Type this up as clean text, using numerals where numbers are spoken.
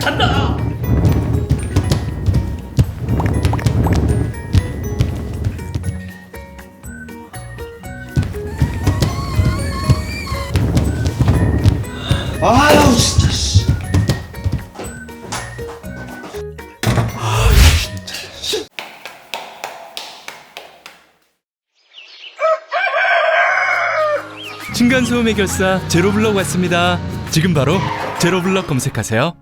잔다. 아유 진짜 씨. 층간소음 해결사 제로블럭 왔습니다. 지금 바로 제로블럭 검색하세요.